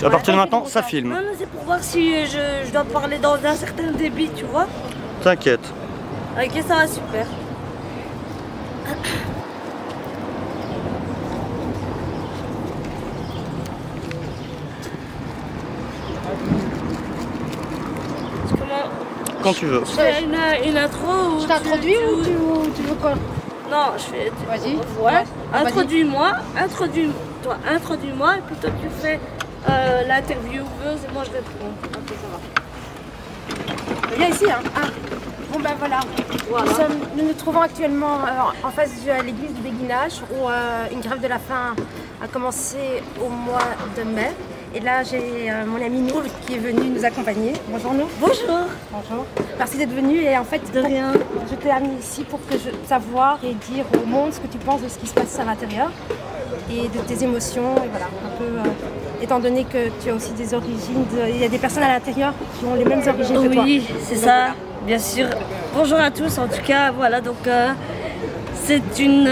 À partir de maintenant, ça filme. Non, c'est pour voir si je dois parler dans un certain débit, tu vois. T'inquiète. Ok, ça va super. Quand tu veux. Je fais une intro ou je t'introduis ou tu veux quoi? Non, je fais... Vas-y. Ouais, introduis-moi, introduis-toi, introduis-moi et puis toi tu fais l'intervieweuse et moi je réponds. Ok, ça va. Viens ici, hein. Ah. Bon ben voilà. Nous nous trouvons actuellement en face de l'église du Béguinage où une grève de la faim a commencé au mois de mai. Et là j'ai mon ami Nour qui est venu nous accompagner. Bonjour Nour. Bonjour. Bonjour. Merci d'être venu et en fait de rien. Je t'ai amené ici pour que savoir et dire au monde ce que tu penses de ce qui se passe à l'intérieur et de tes émotions et voilà un peu étant donné que tu as aussi des origines, il y a des personnes à l'intérieur qui ont les mêmes origines que toi. Oui, c'est ça, voilà. Bien sûr. Bonjour à tous, en tout cas, voilà, donc c'est une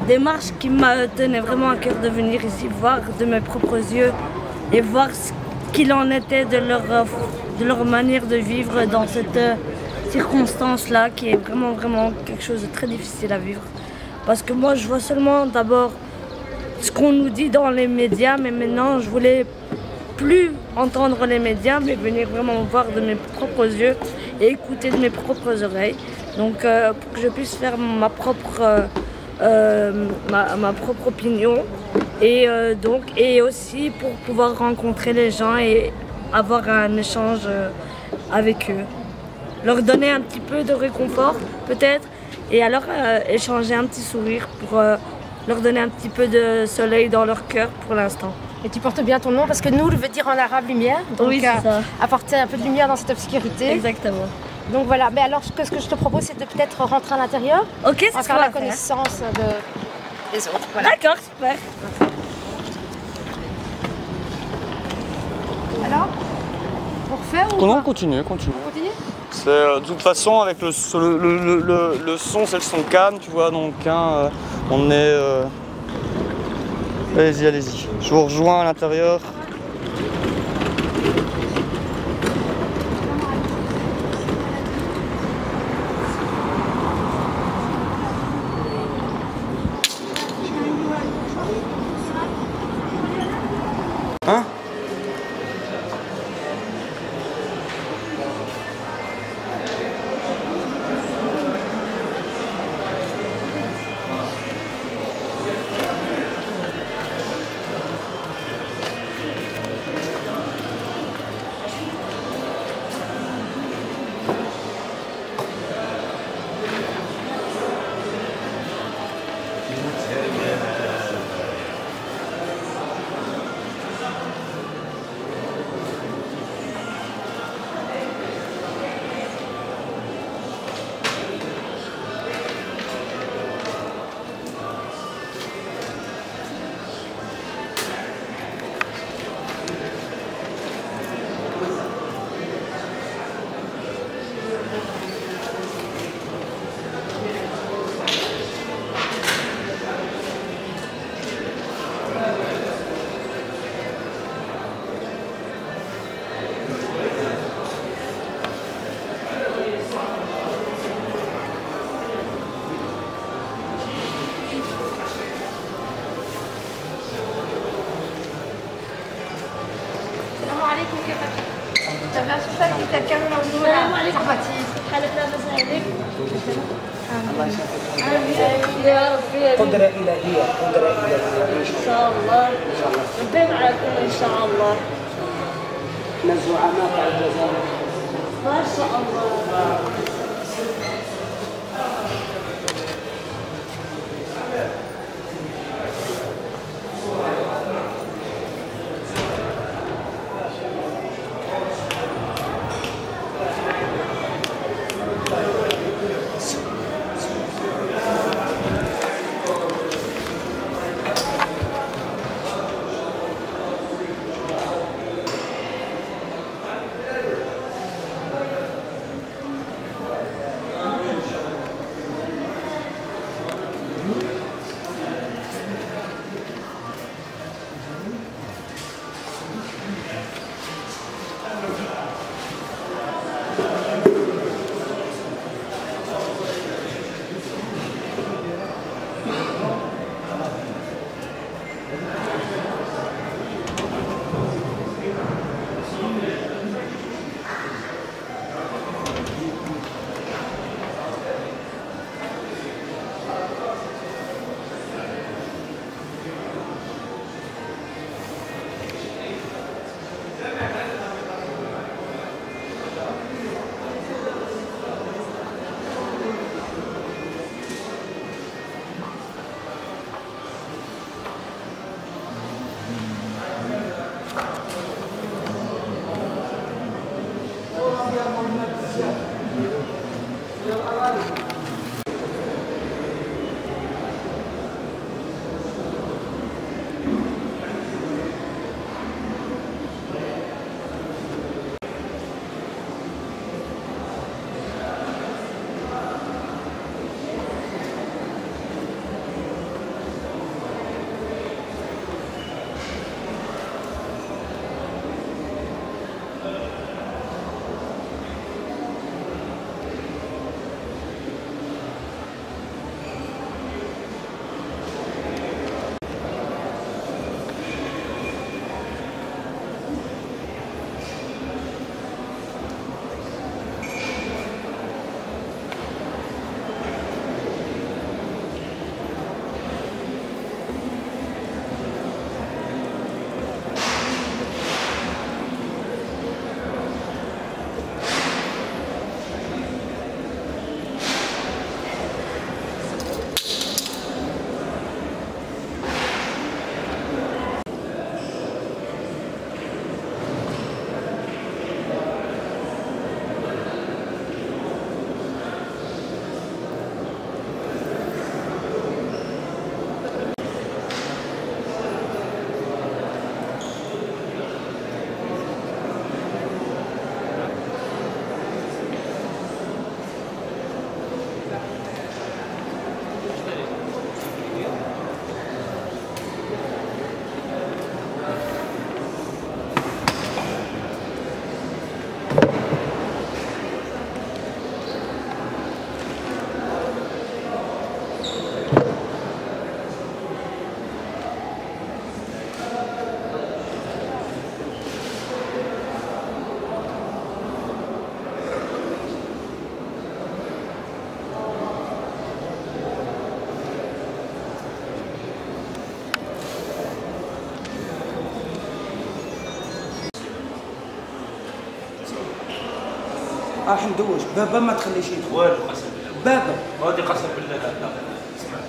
démarche qui m'a donné vraiment à cœur de venir ici voir de mes propres yeux et voir ce qu'il en était de leur manière de vivre dans cette circonstance-là qui est vraiment quelque chose de très difficile à vivre. Parce que moi, je vois seulement d'abord ce qu'on nous dit dans les médias, mais maintenant, je voulais plus entendre les médias, mais venir vraiment voir de mes propres yeux et écouter de mes propres oreilles. Donc, pour que je puisse faire ma propre opinion et aussi pour pouvoir rencontrer les gens et avoir un échange avec eux. Leur donner un petit peu de réconfort peut-être et alors échanger un petit sourire pour leur donner un petit peu de soleil dans leur cœur pour l'instant. Et tu portes bien ton nom parce que Nour veut dire en arabe lumière, donc oui, c'est ça. Apporter un peu de lumière dans cette obscurité. Exactement. Donc voilà, mais alors ce que je te propose c'est de peut-être rentrer à l'intérieur. Ok, c'est faire la connaissance des autres. Voilà. D'accord, super. Alors, on refait ou Non, pas? continue. Continue. De toute façon, avec le son, c'est le son calme, tu vois, donc on est... Allez-y. Je vous rejoins à l'intérieur. Hein? السلام عليكم حالك لاباس عليك؟ الله يسعدك يا ربي قدرة إلهية إن شاء الله ربي معاكم إن شاء الله من الزعماء تاع الجزائر ما شاء الله راح ندوش بابا ما تخليش يدخل والو قسم بالله بابا هادي قسم بالله لا اسمع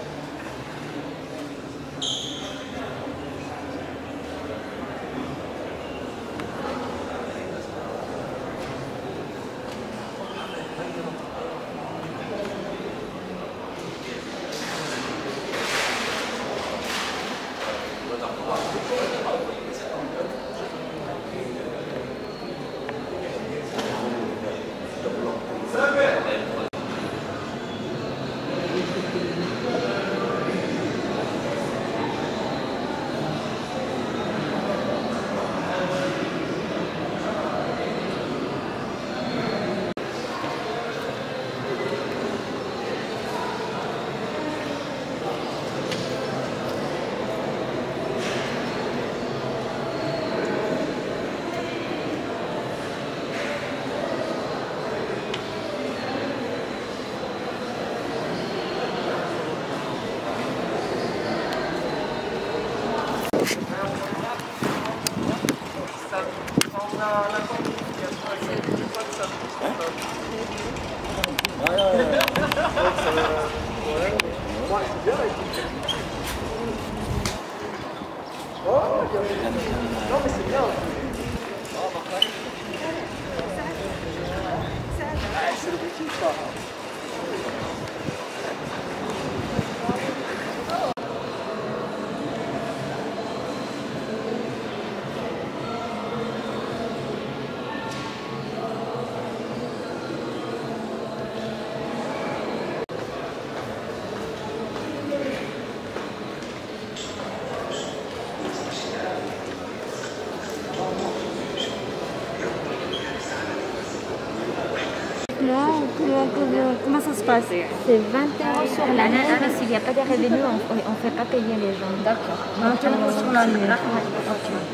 Comment ça se passe? C'est 20 € sur l'année. S'il n'y a pas de revenus, on ne fait pas payer les gens. D'accord. 20 € sur l'année.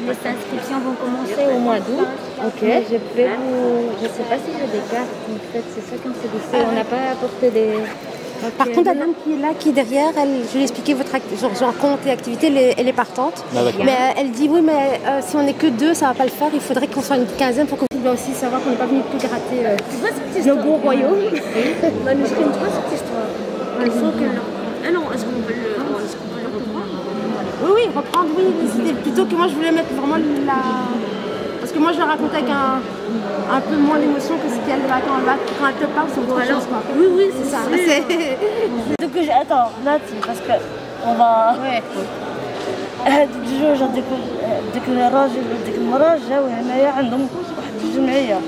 Les inscriptions vont commencer au mois d'août. Ok. Mais je ne sais pas si j'ai des cartes. En fait, c'est ça qu'on se dit. On n'a pas apporté des... Par contre, la dame qui est là, qui est derrière, je lui ai expliqué votre genre compte et activité, elle est partante. Ah, mais elle dit oui, mais si on n'est que 2, ça ne va pas le faire. Il faudrait qu'on soit une quinzaine pour qu'on doit aussi savoir qu'on n'est pas venu tout gratter le beau royaume. Bah, nous serons trois cette histoire. Il faut que... Ah non, est-ce qu'on peut le reprendre? Oui, reprendre, oui. C'était plutôt que moi, je voulais mettre vraiment la... Parce que que moi je la raconte avec un peu moins d'émotion que ce qu'elle va quand elle te parle sur autre chose, quoi. Oui, oui, c'est ça. C'est... Donc, attends, là, parce que on va... Ouais. جوج ديك الراجل وديك المراه جاو هنايا عندهم واحد الجمعيه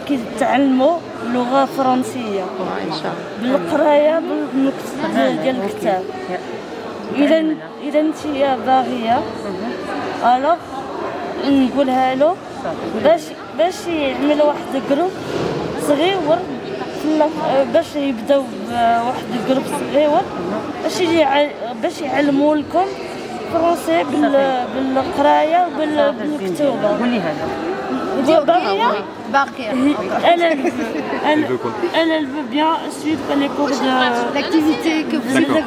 كيتعلموا اللغه الفرنسيه بالقرايه بالنكت ديال الكتاب. اذا انت باغيه الوغ نقولها له باش يعملوا واحد الجروب صغير باش يبداو بواحد الجروب صغير باش يعلموا لكم فرنسي بالقرايه وبالكتوبه. قولي هذا. باقية. Elle veut bien suivre les cours de l'activité que vous D'accord.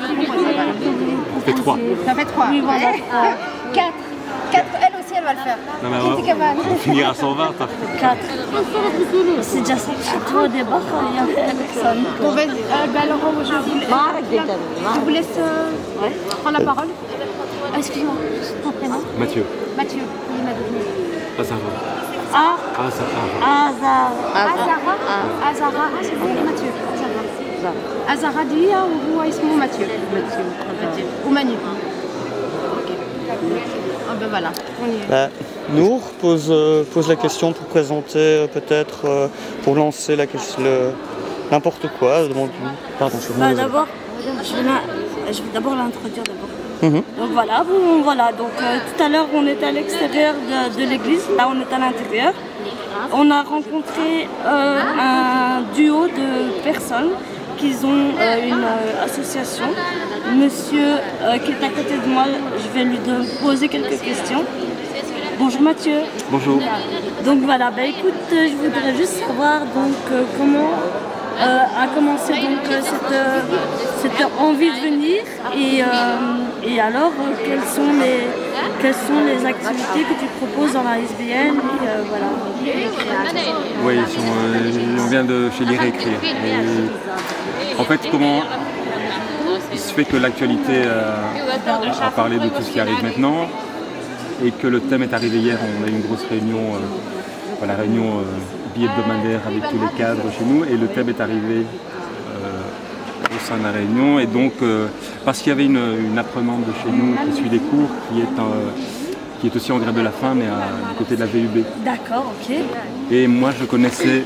On fait 3. Ça fait 3. Oui, voilà. 4. Elle aussi, elle va le faire. Non, mais on va finir à 120. 4. C'est déjà ça. Toi, au départ, il n'y avait personne. Bon, alors, je vous laisse prendre la parole. Excuse-moi, ton prénom? Mathieu. Mathieu. Oui, Mathieu. Azara. Azara, c'est bon, Mathieu. Azara dia ou اسمه Mathieu? Ou Manu. Ok. Ah ben voilà, on y est. Nour pose la question pour présenter peut-être, pour lancer la question, n'importe quoi. Pardon, je D'abord, je vais d'abord l'introduire d'abord. Donc voilà, donc tout à l'heure on était à l'extérieur de l'église, là on est à l'intérieur. On a rencontré un duo de personnes qui ont une association. Monsieur qui est à côté de moi, je vais lui poser quelques questions. Bonjour Mathieu. Bonjour. Donc voilà, écoute, je voudrais juste savoir donc comment a commencé donc cette envie de venir et alors quelles sont les activités que tu proposes dans la SBN et voilà. Oui, on vient de chez Lire et Écrire. Et en fait, comment il se fait que l'actualité a parlé de tout ce qui arrive maintenant et que le thème est arrivé hier. On a eu une grosse réunion, la réunion bi-hebdomadaire avec tous les cadres chez nous et le thème est arrivé au sein de la réunion et donc parce qu'il y avait une apprenante de chez nous qui suit des cours qui est aussi en grève de la faim mais du côté de la VUB. D'accord, ok. Et moi je connaissais...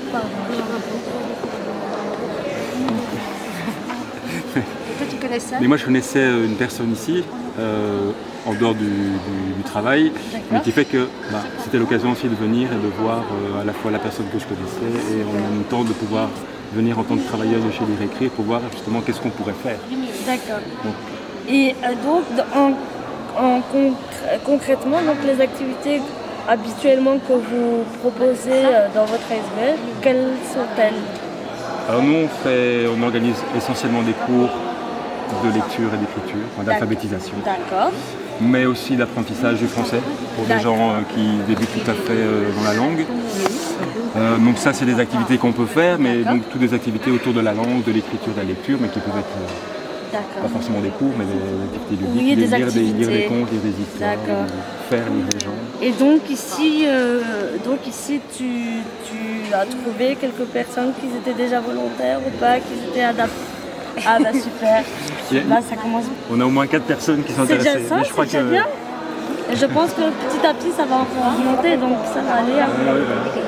Mais moi je connaissais une personne ici, en dehors du travail, mais qui fait que c'était l'occasion aussi de venir et de voir à la fois la personne que je connaissais et en même temps de pouvoir venir en tant que travailleur de chez Lire et Écrire pour voir justement qu'est-ce qu'on pourrait faire. D'accord. Et donc concrètement, donc, les activités habituellement que vous proposez dans votre SBN, quelles sont-elles? Alors nous on organise essentiellement des cours de lecture et d'écriture, d'alphabétisation. D'accord. Mais aussi d'apprentissage du français pour des gens qui débutent tout à fait dans la langue. Donc ça c'est des activités qu'on peut faire, mais donc toutes des activités autour de la langue, de l'écriture, de la lecture, mais qui peuvent être pas forcément des cours, mais des activités ludiques, lire des contes, lire des histoires, faire lire des gens. Et donc ici tu as trouvé quelques personnes qui étaient déjà volontaires ou pas, qui étaient adaptées. Ah bah super, là ça commence. On a au moins 4 personnes qui sont intéressées. C'est déjà ça, c'est déjà bien. Et je pense que petit à petit ça va encore monter, donc ça va aller.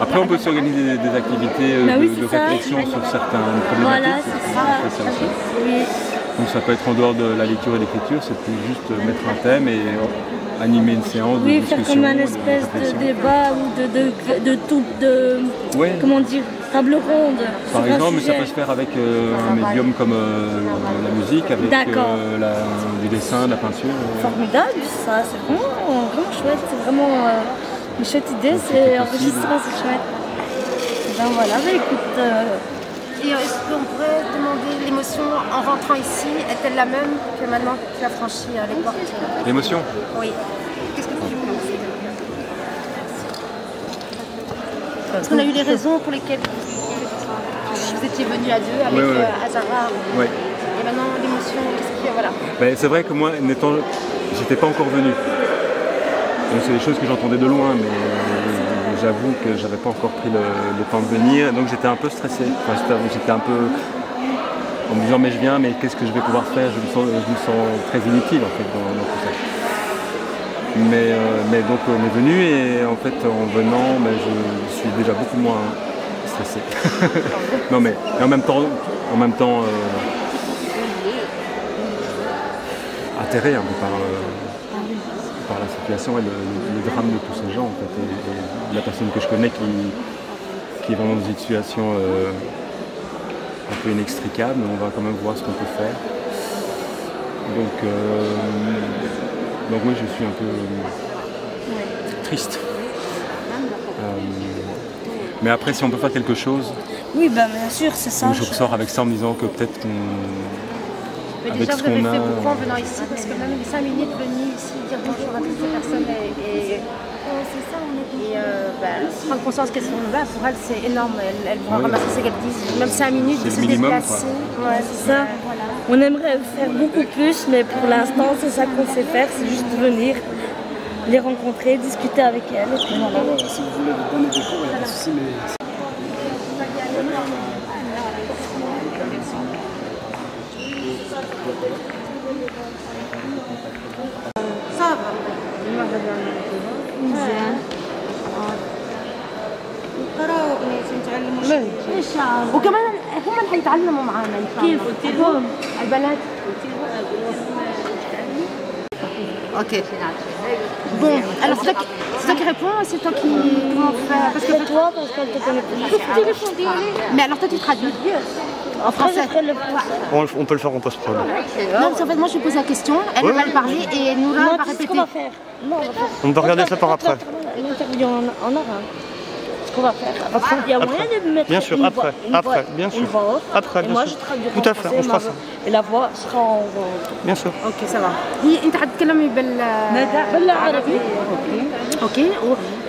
Après on peut s'organiser des activités de réflexion sur certaines problématiques. Voilà, c'est ça. Oui. Donc ça peut être en dehors de la lecture et l'écriture, c'est plus juste mettre un thème et animer une séance de discussion. Oui, faire comme un espèce de débat ou comment dire, table ronde. Par exemple, mais ça peut se faire avec un médium comme la musique, avec du dessin, de la peinture. Formidable, ça, c'est vraiment chouette, c'est vraiment une chouette idée, c'est enregistré, c'est chouette. Ben voilà, écoute... Et est-ce qu'on pourrait demander l'émotion en rentrant ici, est-elle la même que maintenant que tu as franchi les portes? L'émotion? Oui. Qu'est-ce que tu penses? Parce qu'on a eu les raisons pour lesquelles vous étiez venus à deux avec Azara. Oui. Et maintenant l'émotion, qu'est-ce qu'il y a? Voilà. Ben, c'est vrai que moi, j'étais pas encore venu. Donc c'est des choses que j'entendais de loin, mais j'avoue que j'avais pas encore pris le temps de venir, donc j'étais un peu stressé. Enfin, j'étais un peu en me disant mais je viens, mais qu'est-ce que je vais pouvoir faire, je me sens très inutile en fait dans tout ça. Mais donc on est venu et en fait en venant je suis déjà beaucoup moins stressé. Non mais en même temps atterré un peu par la situation et le drame de tous ces gens en fait. Et la personne que je connais qui est vraiment dans une situation un peu inextricable, mais on va quand même voir ce qu'on peut faire. Donc moi je suis un peu triste. Mais après si on peut faire quelque chose, Oui, bah, bien sûr, c'est ça. je ressors avec ça en me disant que peut-être qu'on... Mais déjà, vous avez fait beaucoup en venant ici, parce que même les 5 minutes venus ici, dire bonjour à toutes ces personnes prendre conscience qu'elles sont là, pour elles c'est énorme, elles vont ramasser ce qu'elles disent, même 5 minutes de se déplacer. Ouais, c'est ça. On aimerait faire beaucoup plus, mais pour l'instant, c'est ça qu'on sait faire, c'est juste venir les rencontrer, discuter avec elles. Et puis voilà. Si vous voulez vous donner des cours, il n'y a pas de souci, mais... صعبة مزيان نقراو نتعلموا وكمان هم اللي حيتعلموا معانا كيف البنات. Ok. Bon, alors c'est toi qui réponds ou c'est toi qui... Parce que toi, parce qu'elle te connaît plus. Mais alors toi tu traduis en français. On peut le faire en post-prod. Non, parce qu'en fait moi je lui pose la question, elle va le parler et nous là on va répéter. Ce qu'on va faire. Non, On va regarder ça par après. L'interview en arabe. Ce qu'on va faire. Il y a moyen de mettre bien sûr, après, bien sûr. Après, bien moi, sûr. je traduirai Tout à fait, on fera ça. Et la voix sera en Bien sûr. Ok, ça va. انت حتتكلمي بالعربي. اوكي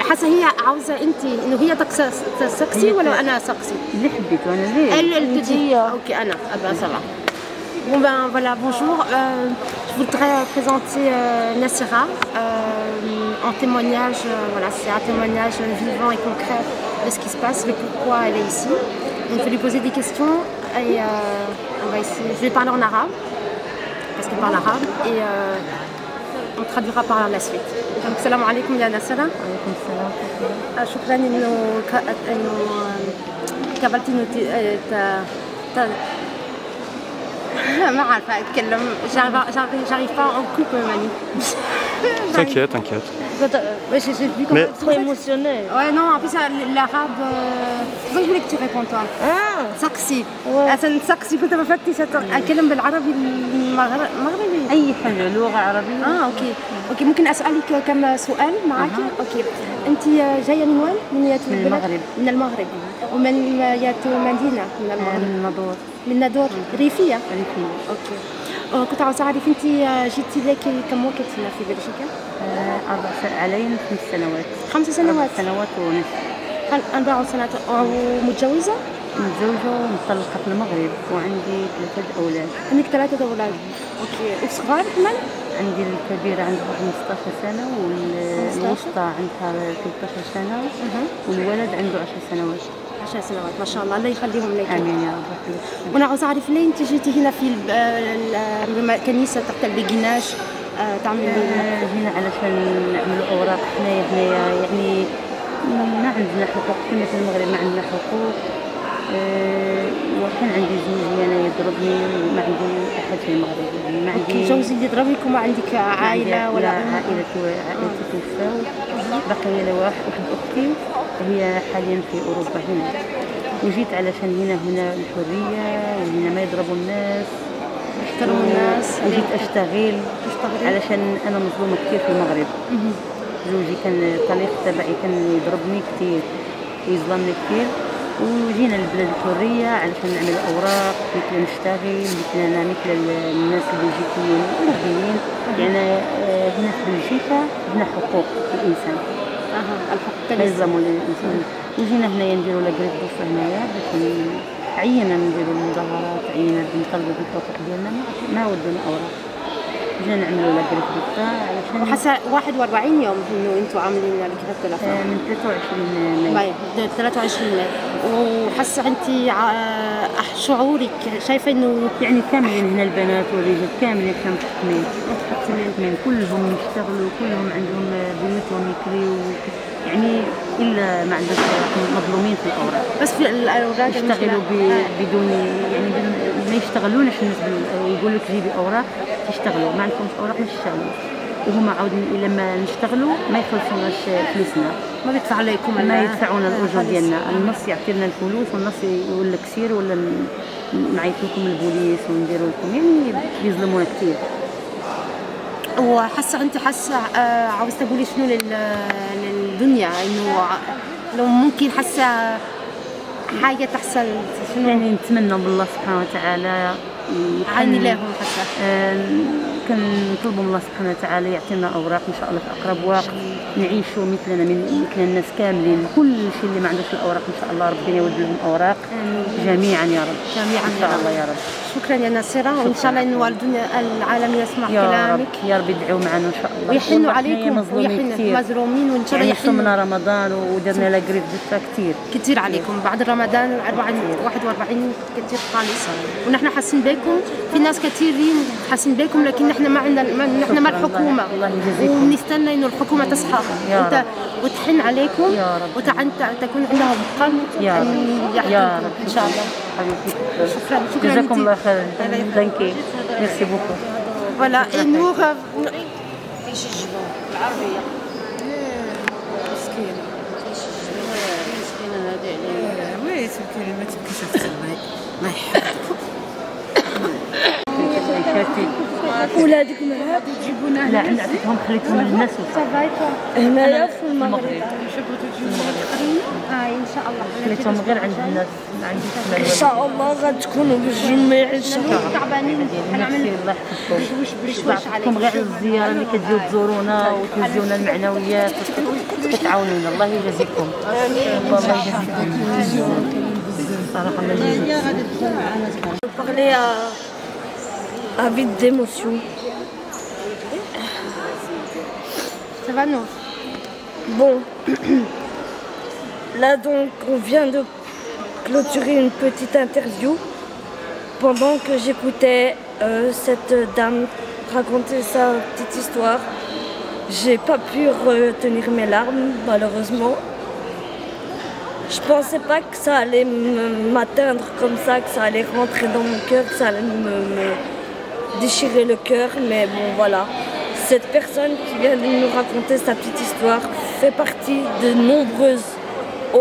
وحاسه هي عاوزه انت انه هي تسقسي ولا انا اسقسي؟ اللي حبيتو انا Elle te dit ok Anna, ah ben ça va. Bon ben voilà, bonjour. Je voudrais présenter Nassira en témoignage. Voilà, c'est un témoignage vivant et concret de ce qui se passe, le pourquoi elle est ici. Donc je vais lui poser des questions et on va essayer. Je vais parler en arabe parce qu'elle parle arabe et on traduira par la suite. Donc salam alaikum ya Nassira. عليكم السلام. شكرا انه قبلتي انه ما عارفه اتكلم j'arrive pas en coupe Mani. T'inquiète. J'ai vu comment Trop émotionnée. Ouais non en plus l'arabe c'est ça que je voulais que tu répondes toi. سقسي عشان سقسي كنت بفتش اتكلم بالعربي المغربي اي حاجه لغه عربيه. اوكي ممكن اسالك كم سؤال معك؟ اوكي انت جايه من وين؟ من المغرب. من المغرب. ومن ياتو مدينه من المغرب. من ندور. من ندور ريفيه. اوكي. كنت عاوزة أعرف أنت جيتي لك كم وقت هنا في بلجيكا؟ 4 علي 5 سنوات. 5 سنوات. 4 سنوات ونصف. 4 سنوات ومتجوزة؟ متزوجة ومطلقة في المغرب وعندي 3 أولاد. عندك 3 أولاد. أوكي وصغار كمان؟ عندي الكبيرة عندها 15 سنة والوسطى عندها 13 سنة والولد عنده 10 سنوات. 10 سنوات ما شاء الله، الله يخليهم لك. امين يا رب يخليك. وانا عاوزه اعرف ليه انت جيتي هنا في الكنيسه تحت البيجيناج تعملي هنا علشان نعملوا اوراق حنايا هنايا يعني ما عندنا حقوق كنا في المغرب ما عندنا حقوق وكان عندي زوجي انا يضربني وما عندي احد في المغرب يعني ما عندي جوزي يضربك وما عندك عائله ولا عائلتي توفى بقي لي واحد اختي وهي حاليا في اوروبا هنا وجيت علشان هنا الحريه وهنا ما يضربوا الناس يحترموا الناس وجيت اشتغل علشان انا مظلومه كثير في المغرب زوجي كان الطليق تبعي كان يضربني كثير ويظلمني كثير وجينا لبلاد الحريه علشان نعمل اوراق مثل نشتغل مثل الناس البلجيكيين الاوروبيين يعني هنا في بلجيكا عندنا حقوق الانسان الحقوق يلزموا للانسان وجينا هنايا نديروا لاكريف بوف هنايا باش عينا نديروا المظاهرات عينا نطلبوا بالحقوق ديالنا ما ودونا اوراق جينا نعملوا لا كريف دو علشان حاسه 41 يوم انه انتم عاملين الكريف دو لافان من 23 ماي. 23 ماي. وحاسه انت شعورك شايفه انه يعني كاملين هنا البنات والرجال كاملين كانوا محتمين كلهم يشتغلوا كلهم عندهم بيوتهم يكريوا يعني الا ما عندهم مظلومين في الاوراق بس في الاوراق يشتغلوا بدون يعني ما يشتغلونش يقولوا لك جيبي اوراق تشتغلوا ما عندكمش اوراق ما تشتغلوا وهما عاودين الا ما نشتغلوا ما يخلصوناش فلوسنا ما بيدفع عليكم ما يدفعونا الاجور ديالنا النص يعطي لنا الفلوس والنص يقول لك سير ولا نعيط لكم البوليس ونديروا لكم يعني بيظلمونا كثير. وحاسه انت حاسه عاوزه تقولي شنو للدنيا انه لو ممكن حاسه حاجه تحصل شنو يعني نتمنى بالله سبحانه وتعالى عيني لهم حاسه كنطلبوا من الله سبحانه وتعالى يعطينا اوراق ان شاء الله في اقرب وقت نعيشوا مثلنا مثل الناس كاملين كل شيء اللي ما عندوش الاوراق ان شاء الله ربنا يولد لهم اوراق جميعا يا رب جميعا ان شاء الله يا رب. شكرا يا ناصره وان شاء الله انه الدنيا العالم يسمع كلامك يا رب يدعوا معنا ان شاء الله ويحنوا عليكم مظلومين وان شاء الله يعني صمنا رمضان ودرنا لا قريب كثير عليكم بعد رمضان 41 كثير خالص ونحن حاسين بكم في ناس كثيرين حاسين بكم لكن نحن ما عندنا نحن مع الحكومه ونستنى انه الحكومه تصحى وتحن عليكم وتكون عندهم قلب يا رب ان شاء الله. شكرا جزاكم الله خير. ثانك ميرسي بوكو. فوالا نور يشجعوا العربيه مسكينه هذه وي مسكينه ما تبكيش اختي ما يحب ولادك مرات تجيبونا لا عطيتهم خليتهم للناس هنايا في المغرب ان شاء الله خليتهم غير عند الناس ما عنديش ان شاء الله غتكونوا بالجميع ان شاء الله تعبانين حنعمل الله يحفظكم غير الزياره اللي كتجيو تزورونا وتوزيونا المعنويات وتعاونونا الله يجازيكم الله يجازيكم صراحه الله يجازيكم. parler à vide d'émotion. Ça va non? Bon, là donc on vient de clôturer une petite interview. Pendant que j'écoutais cette dame raconter sa petite histoire, j'ai pas pu retenir mes larmes malheureusement. Je pensais pas que ça allait m'atteindre comme ça, que ça allait rentrer dans mon cœur, que ça allait me déchirer le cœur, mais bon voilà. Cette personne qui vient de nous raconter sa petite histoire fait partie de nombreuses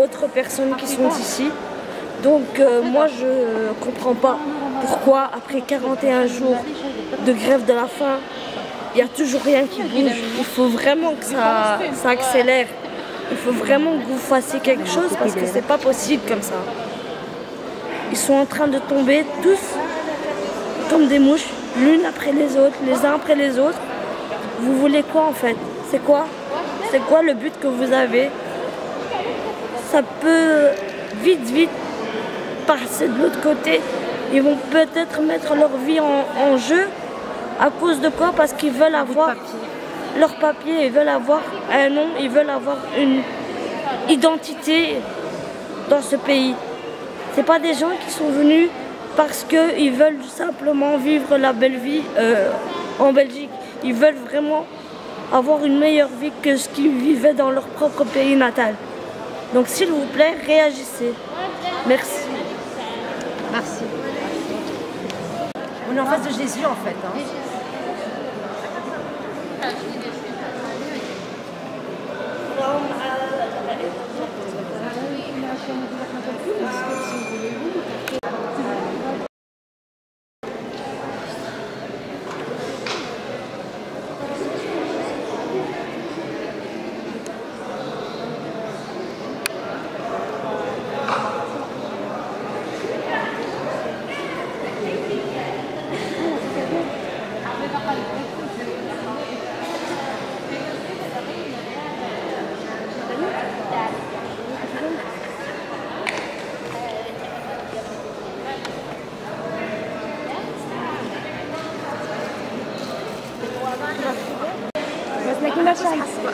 autres personnes qui sont ici. Donc moi je comprends pas pourquoi après 41 jours de grève de la faim, il n'y a toujours rien qui bouge. Il faut vraiment que ça accélère. Il faut vraiment que vous fassiez quelque chose parce que c'est pas possible comme ça. Ils sont en train de tomber tous comme des mouches, l'une après les autres, les uns après les autres. Vous voulez quoi en fait? C'est quoi? C'est quoi le but que vous avez? Ça peut vite passer de l'autre côté. Ils vont peut-être mettre leur vie en jeu. À cause de quoi? Parce qu'ils veulent avoir leur papier, ils veulent avoir un nom, ils veulent avoir une identité dans ce pays. C'est pas des gens qui sont venus parce qu'ils veulent simplement vivre la belle vie en Belgique. Ils veulent vraiment avoir une meilleure vie que ce qu'ils vivaient dans leur propre pays natal. Donc s'il vous plaît, réagissez. Merci. Merci. On est en face de Jésus en fait. Hein. كنت حاسبه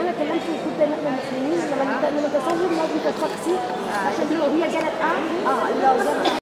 انا كلمت وقلت ان احنا مسلمين لما نتصور لازم تفكسي عشان لو هي جالت لو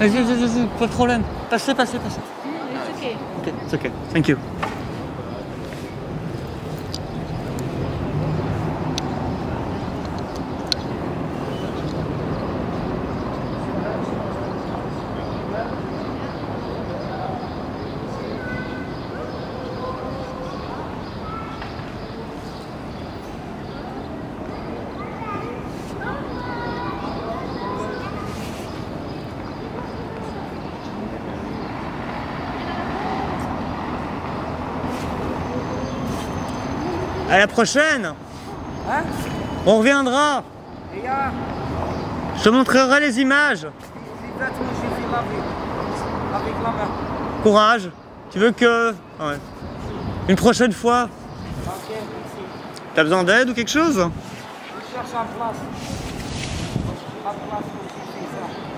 Vas-y, pas de problème. Passez. It's okay. Ok, it's okay. Thank you. À la prochaine. Hein? On reviendra. Et Je te montrerai les images. exactement, j'ai fait la vie. Avec la main. Courage. Tu veux que... Ouais. Une prochaine fois. Ok, merci. T'as besoin d'aide ou quelque chose? Je cherche un place. Un place pour faire ça.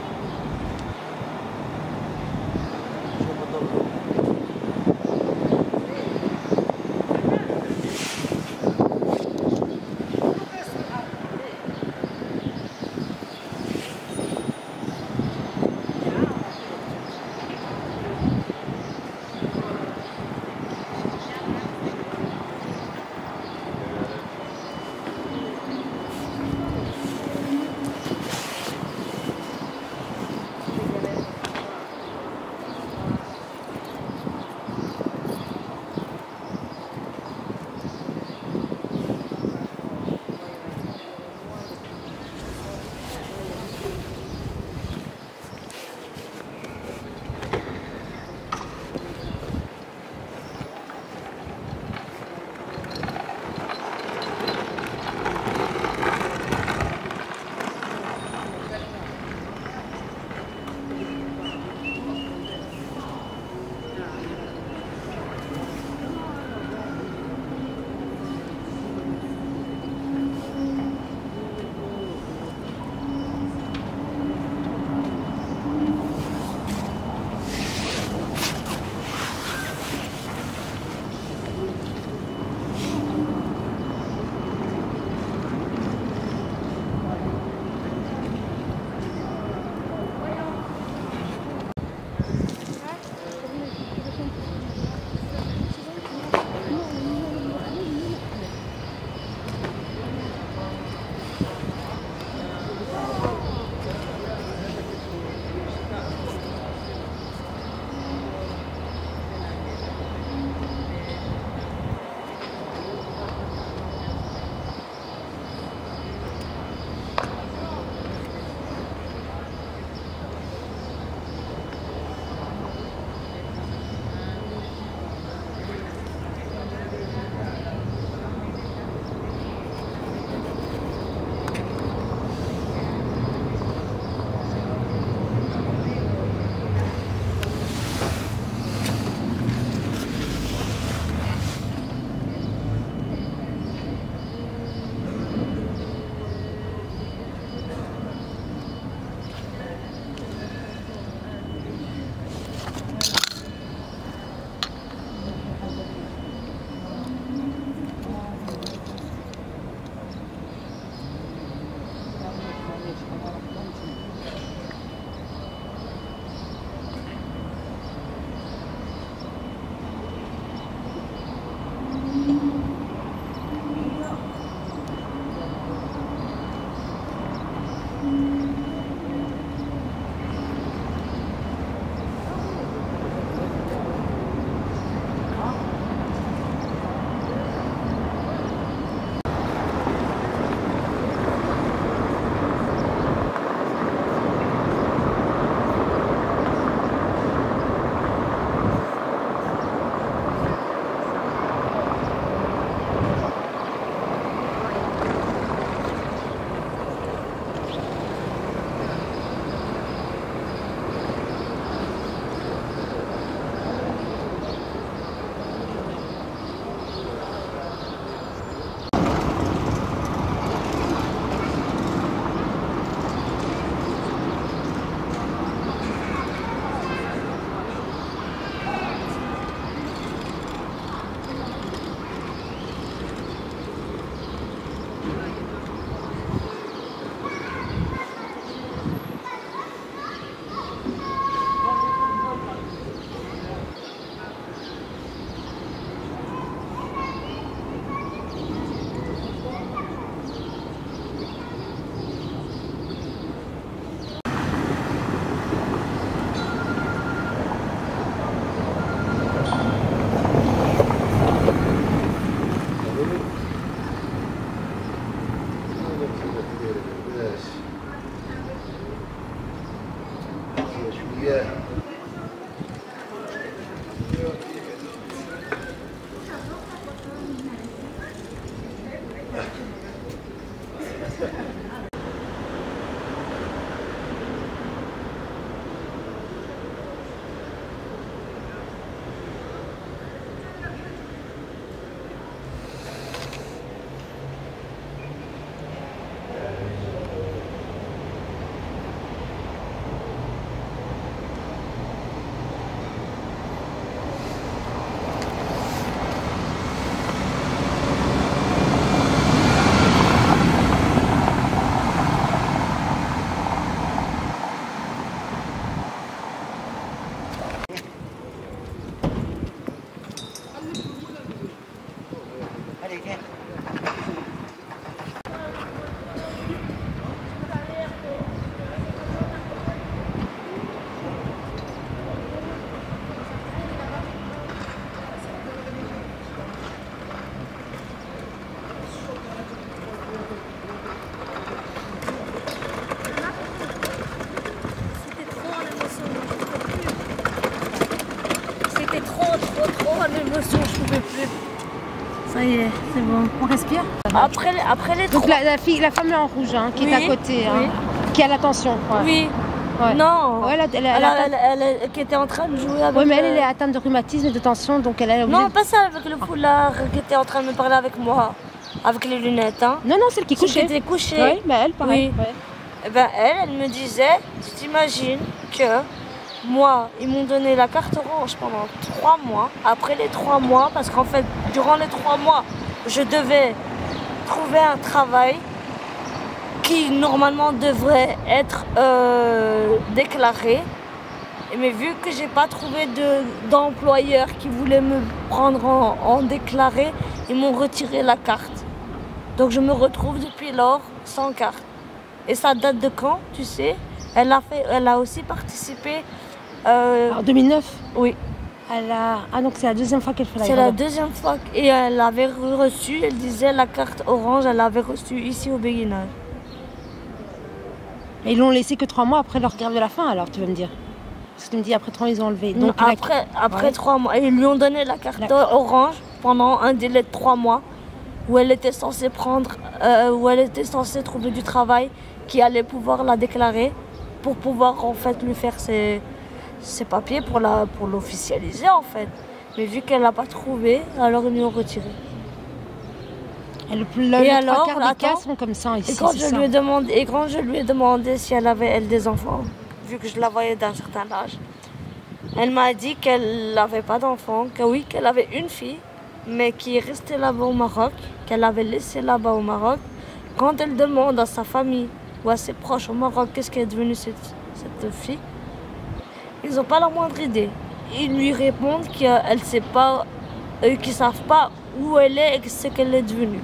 L'émotion, je pouvais plus. Ça y est, c'est bon. On respire. Après les Donc la femme là en rouge hein, qui est à côté, hein, qui a l'attention. Ouais. Oui. Ouais. Non. Ouais, elle qui était en train de jouer avec. Oui, mais elle est atteinte de rhumatisme et de tension, donc elle est obligée. Non, pas ça, avec le foulard qui était en train de me parler avec moi, avec les lunettes. Hein. Non, celle qui est couchée. Celle qui était couchée. Oui, mais elle, pareil. Oui. Ouais. Et ben elle me disait, tu t'imagines que moi, ils m'ont donné la carte orange pendant 3 mois. Après les 3 mois, parce qu'en fait, durant les 3 mois, je devais trouver un travail qui normalement devrait être déclaré. Mais vu que j'ai pas trouvé d'employeur qui voulait me prendre en déclaré, ils m'ont retiré la carte. Donc je me retrouve depuis lors sans carte. Et ça date de quand, tu sais? Elle a aussi participé. En 2009? Oui. Ah donc c'est la deuxième fois qu'elle fait la C'est la deuxième fois. Et elle avait reçu, elle disait la carte orange, elle l'avait reçue ici au béguinage. Et ils l'ont laissé que 3 mois après leur grève de la faim alors, tu veux me dire? Parce que tu me dis après 3 mois ils ont enlevé. Donc, après 3 mois, ils lui ont donné la carte orange pendant un délai de 3 mois où elle était censée où elle était censée trouver du travail qui allait pouvoir la déclarer pour pouvoir en fait lui faire ses papiers pour l'officialiser en fait. Mais vu qu'elle n'a pas trouvé, alors ils lui ont retiré. Et les 3 quarts des cas sont comme ça ici. Et quand je lui ai demandé si elle avait des enfants, vu que je la voyais d'un certain âge, elle m'a dit qu'elle n'avait pas d'enfants, que oui, qu'elle avait une fille, mais qui est restée là-bas au Maroc, qu'elle avait laissée là-bas au Maroc. Quand elle demande à sa famille ou à ses proches au Maroc qu'est-ce qu'elle est devenue cette fille, ils n'ont pas la moindre idée. Ils lui répondent qu'ils ne savent pas où elle est et ce qu'elle est devenue.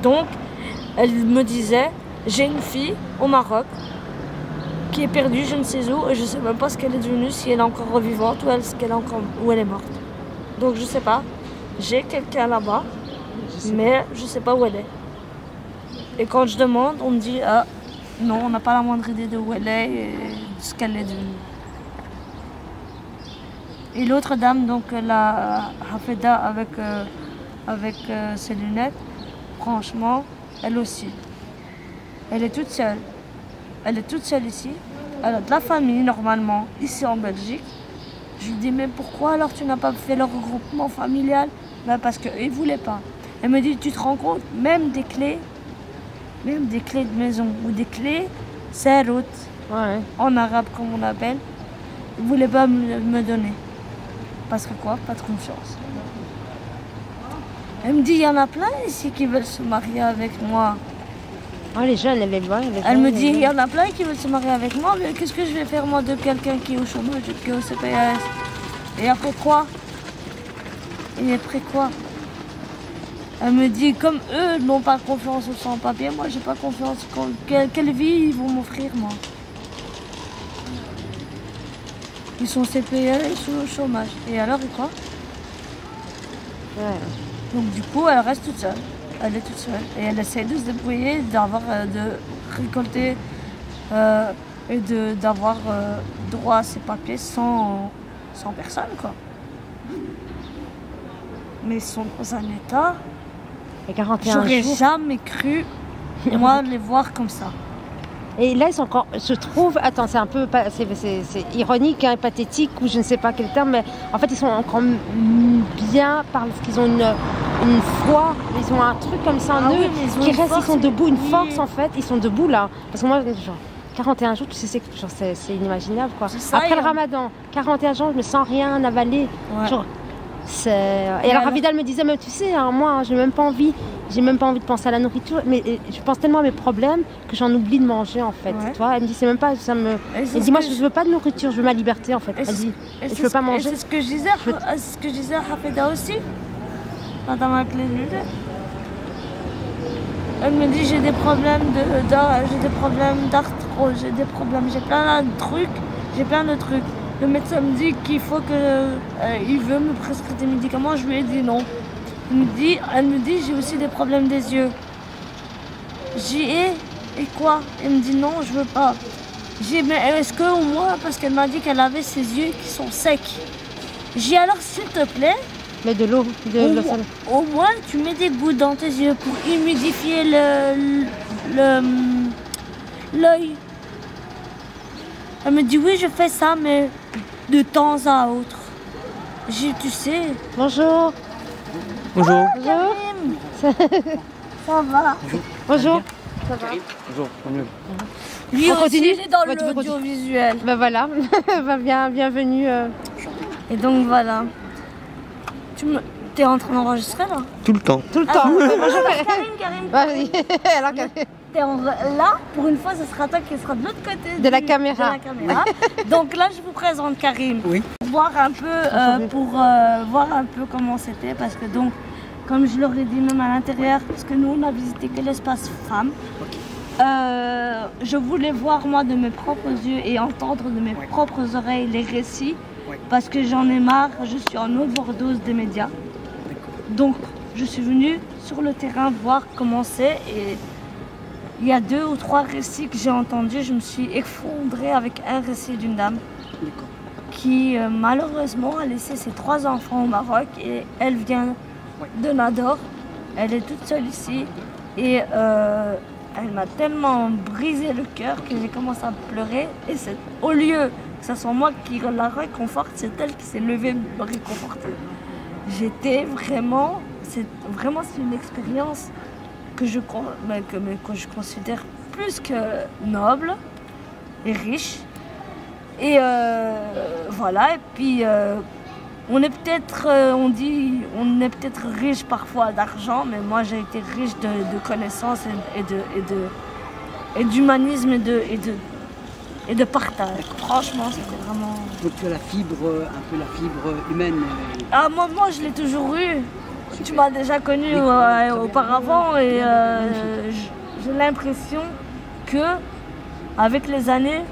Donc, elle me disait, j'ai une fille au Maroc qui est perdue, je ne sais où, et je ne sais même pas ce qu'elle est devenue, si elle est encore vivante ou elle est morte. Donc, je ne sais pas. J'ai quelqu'un là-bas, mais je ne sais pas où elle est. Et quand je demande, on me dit, ah, non, on n'a pas la moindre idée de où elle est et de ce qu'elle est devenue. Et l'autre dame, donc la Hafeda avec ses lunettes, franchement, elle aussi. Elle est toute seule. Elle est toute seule ici. Elle a de la famille normalement, ici en Belgique. Je lui dis, mais pourquoi alors tu n'as pas fait le regroupement familial? Ben parce qu'ils ne voulaient pas. Elle me dit, tu te rends compte, même des clés de maison ou des clés, c'est route, en arabe comme on appelle, ils ne voulaient pas me donner. Parce que quoi? Pas de confiance. Elle me dit, il y en a plein ici qui veulent se marier avec moi. Oh, les jeunes, elle me dit, il y en a plein qui veulent se marier avec moi, mais qu'est-ce que je vais faire moi de quelqu'un qui est au chômage, qui est au CPS? Et après quoi? Elle me dit, comme eux n'ont pas confiance aux sans-papiers, moi j'ai pas confiance. Quelle vie ils vont m'offrir moi? Ils sont CPS, ils sont au chômage. Et alors, et quoi? Donc du coup, elle reste toute seule. Elle est toute seule. Et elle essaie de se débrouiller, de récolter et d'avoir droit à ses papiers sans personne, quoi. Mais ils sont dans un état. Et 41 J'aurais jours. jamais cru, moi, les voir comme ça. Et là, ils sont encore, je trouve, attends, c'est un peu, c'est ironique, hein, pathétique, ou je ne sais pas quel terme, mais en fait, ils sont encore bien parce qu'ils ont une foi, ils ont un truc comme ça en eux, qui reste, ils sont debout, une force en fait, ils sont debout là. Parce que moi, genre, 41 jours, tu sais, c'est inimaginable quoi. Ça, après le ramadan, 41 jours, je me sens rien avaler. Ouais. Genre, et alors Avidal me disait, mais tu sais, hein, moi, j'ai même pas envie de penser à la nourriture, mais je pense tellement à mes problèmes que j'en oublie de manger en fait. Ouais. Tu vois, elle me dit, c'est même pas, elle dit, moi, je veux pas de nourriture, je veux ma liberté en fait. Elle dit, je veux pas manger. C'est ce que je disais à Hafeda aussi, madame avec les lunettes. Elle me dit, j'ai des problèmes d'arthrose, j'ai plein de trucs. Le médecin me dit qu'il faut il veut me prescrire des médicaments, je lui ai dit non. Elle me dit, j'ai aussi des problèmes des yeux. J'y ai, et quoi? Elle me dit non, je veux pas. J'ai dit, mais est-ce que au moins, parce qu'elle m'a dit qu'elle avait ses yeux qui sont secs. J'ai dit, alors s'il te plaît, mais de l'eau, au moins tu mets des gouttes dans tes yeux pour humidifier l'œil. Elle me dit oui, je fais ça, mais de temps à autre. J'ai dit, tu sais. Bonjour. Bonjour. Bonjour. Ça va. Bonjour. Ça va. Bonjour, tant mieux. Lui On aussi, continue. il est dans Ouais, l'audiovisuel. Ben voilà, bienvenue. Et donc voilà. T'es en train d'enregistrer là? Tout le temps. Tout le temps. Bonjour Karim. Vas-y. Alors, Là, pour une fois, ce sera toi qui sera de l'autre côté de la caméra. Donc là, je vous présente Karim. Oui. Pour voir un peu comment c'était, parce que donc, comme je l'aurais dit même à l'intérieur, parce que nous, on a visité que l'espace femmes. Je voulais voir moi de mes propres yeux et entendre de mes propres oreilles les récits, parce que j'en ai marre, je suis en overdose des médias. Donc, je suis venue sur le terrain voir comment c'est, et il y a 2 ou 3 récits que j'ai entendus. Je me suis effondrée avec un récit d'une dame qui malheureusement a laissé ses 3 enfants au Maroc, et elle vient de Nador. Elle est toute seule ici, et elle m'a tellement brisé le cœur que j'ai commencé à pleurer, et au lieu que ce soit moi qui la réconforte, c'est elle qui s'est levée me réconforter. C'est une expérience que je considère plus que noble et riche. Et voilà, et puis on est peut-être riche parfois d'argent, mais moi j'ai été riche de connaissances et d'humanisme et de partage. Franchement, c'était vraiment... Donc tu as un peu la fibre humaine. Ah, moi je l'ai toujours eu. Tu m'as déjà connu auparavant, et j'ai l'impression que avec les années,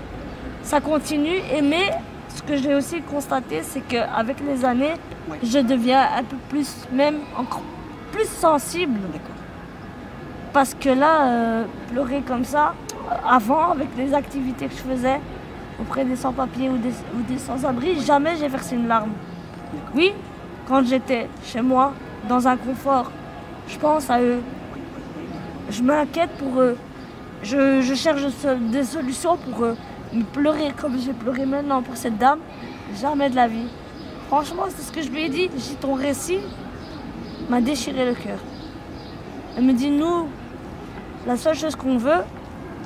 ça continue. Mais ce que j'ai aussi constaté, c'est qu'avec les années, je deviens un peu plus, même encore plus sensible. Parce que là, pleurer comme ça, avant, avec les activités que je faisais auprès des sans-papiers ou des sans-abri, jamais j'ai versé une larme. Oui, quand j'étais chez moi, dans un confort, je pense à eux. Je m'inquiète pour eux. Je cherche des solutions pour eux. Mais pleurer comme j'ai pleuré maintenant pour cette dame, jamais de la vie. Franchement, c'est ce que je lui ai dit. J'ai dit, ton récit m'a déchiré le cœur. Elle me dit, nous, la seule chose qu'on veut,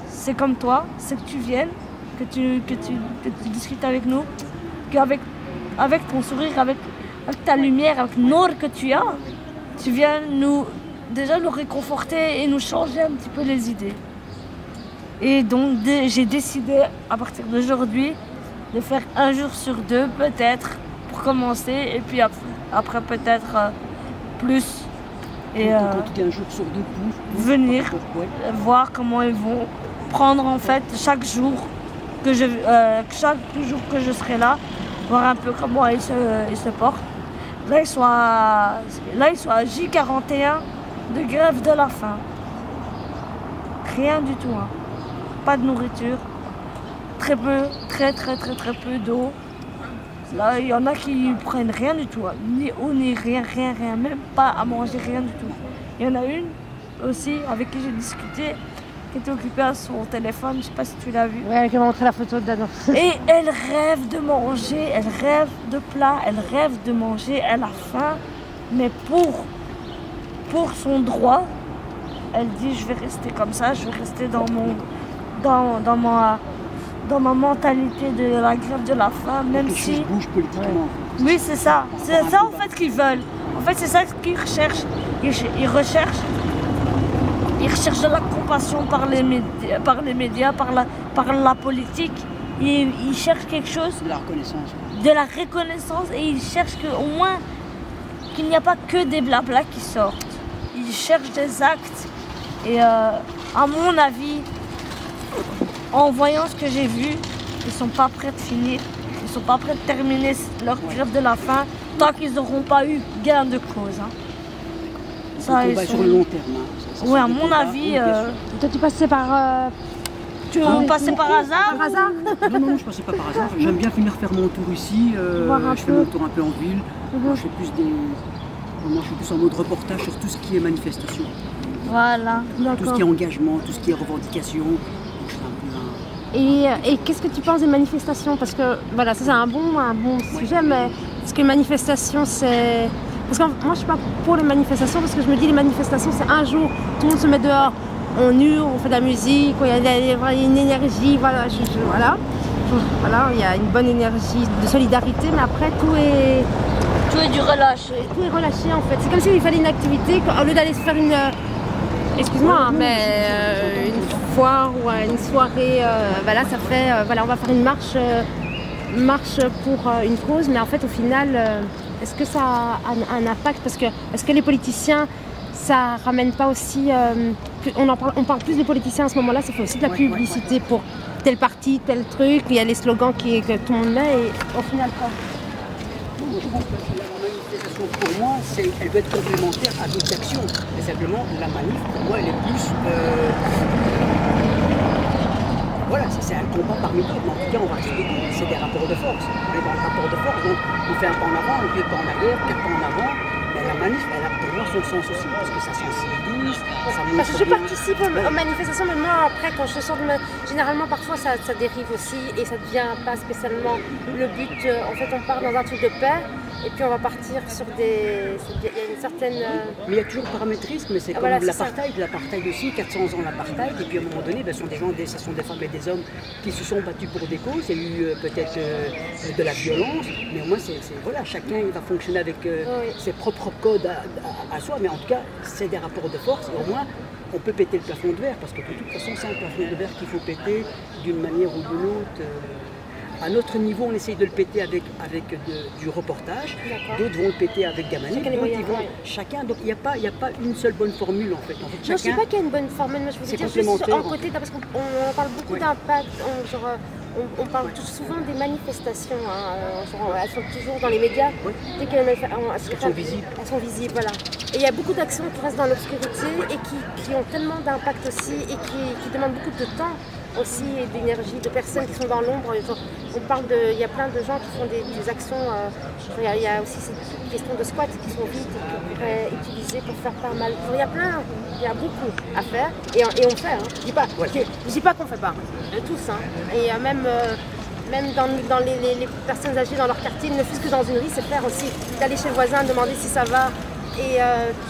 c'est comme toi, c'est que tu viennes, que tu discutes avec nous, qu'avec ton sourire, avec ta lumière, avec l'or que tu as, tu viens nous réconforter et nous changer un petit peu les idées. Et donc j'ai décidé à partir d'aujourd'hui de faire 1 jour sur 2 peut-être pour commencer, et puis après peut-être plus. Et En tout cas, 1 jour sur 2 pour venir voir comment ils vont prendre en fait chaque jour que je serai là, voir un peu comment ils se portent. Là ils sont à J41 de grève de la faim. Rien du tout, hein. Pas de nourriture. très peu, très peu d'eau. Là, il y en a qui prennent rien du tout, hein. Ni eau, ni rien, même pas à manger, rien du tout. Il y en a une aussi avec qui j'ai discuté, qui était occupée à son téléphone, je sais pas si tu l'as vu. Ouais, qui m'a montré la photo d'Adam. Et elle rêve de manger, elle rêve de plats, elle rêve de manger, elle a faim, mais pour son droit, elle dit je vais rester comme ça, je vais rester dans ma mentalité de la grève de la faim, même si... bouge politiquement. Oui, c'est ça. C'est ça en fait qu'ils veulent. En fait, c'est ça qu'ils recherchent. Ils recherchent de la compassion par les médias, par la politique. Ils cherchent quelque chose... De la reconnaissance. De la reconnaissance et ils cherchent au moins qu'il n'y a pas que des blablas qui sortent. Ils cherchent des actes. Et à mon avis, en voyant ce que j'ai vu, ils sont pas prêts de finir, ils sont pas prêts de terminer leur grève de la faim tant qu'ils n'auront pas eu gain de cause. Hein. Ça, ils sont... sur le long terme. Hein. Oui, à mon avis. Toi, tu passais par. Tu passais par hasard? Par hasard? Non, je passais pas par hasard. J'aime bien venir faire mon tour ici. Je fais mon tour un peu en ville. Moi, je fais plus Moi, je suis plus en mode reportage sur tout ce qui est manifestation. Voilà, tout ce qui est engagement, tout ce qui est revendication. Et qu'est-ce que tu penses des manifestations? Parce que voilà, ça c'est un bon sujet, mais est-ce que les manifestations c'est... Parce que moi je suis pas pour les manifestations parce que je me dis les manifestations c'est un jour, tout le monde se met dehors, on hurle, on fait de la musique, il y a une énergie, voilà, voilà, il y a une bonne énergie de solidarité, mais après tout est du relâché. Tout est relâché en fait. C'est comme s'il fallait une activité, au lieu d'aller se faire une... Excuse-moi, mais une foire ou une soirée, voilà, ça fait, voilà, on va faire une marche pour une cause, mais en fait, au final, est-ce que ça a un impact? Parce que, est-ce que les politiciens, ça ramène pas aussi, on parle plus des politiciens à ce moment-là, ça fait aussi de la publicité pour tel parti, tel truc, il y a les slogans que tout le monde met, et au final, quoi. Je pense que la manifestation, pour moi, elle peut être complémentaire à d'autres actions. Mais simplement, la manif, pour moi, elle est plus... Voilà, c'est un combat parmi d'autres, mais en tout cas, on va expliquer. C'est des rapports de force. On est dans le rapport de force, donc on fait un pas en avant, on fait un pas en arrière, 4 pas en avant. Mais la manif, elle a pour moi son sens aussi, parce que ça sensibilise, ça montre... Parce que je participe aux manifestations, mais moi, après, quand je sors de généralement, parfois, ça dérive aussi, et ça devient pas spécialement le but. En fait, on part dans un truc de paix, et puis on va partir sur des... Il y a une certaine... Mais il y a toujours paramétrisme, mais c'est comme voilà, l'apartheid aussi, 400 ans l'apartheid, et puis à un moment donné, ce sont des femmes et des hommes qui se sont battus pour des causes, il y a eu peut-être de la violence, mais au moins, voilà, chacun va fonctionner avec ses propres codes à soi, mais en tout cas, c'est des rapports de force, et au moins, on peut péter le plafond de verre, parce que de toute façon, c'est un plafond de verre qu'il faut péter d'une manière ou d'une autre. À notre niveau, on essaye de le péter avec du reportage, d'autres vont le péter avec des manières, chacun, donc il n'y a pas une seule bonne formule en fait. Non, je ne sais pas qu'il y a une bonne formule, mais je veux dire juste en côté, parce qu'on parle beaucoup d'impact, on parle souvent des manifestations, hein, elles sont toujours dans les médias, dès qu'elles sont visibles. Elles sont visibles, voilà. Et il y a beaucoup d'actions qui restent dans l'obscurité et qui ont tellement d'impact aussi et qui demandent beaucoup de temps aussi et d'énergie, de personnes qui sont dans l'ombre. Il y a plein de gens qui font des actions, il y a aussi ces questions de squat qui sont vides, qui pourraient utiliser pour faire pas mal. Il y a beaucoup à faire et on fait. Hein. Je dis pas qu'on fait pas, tous. Hein. Et même dans les personnes âgées dans leur quartier, ne fût-ce que dans une rue, c'est faire aussi d'aller chez le voisin, demander si ça va et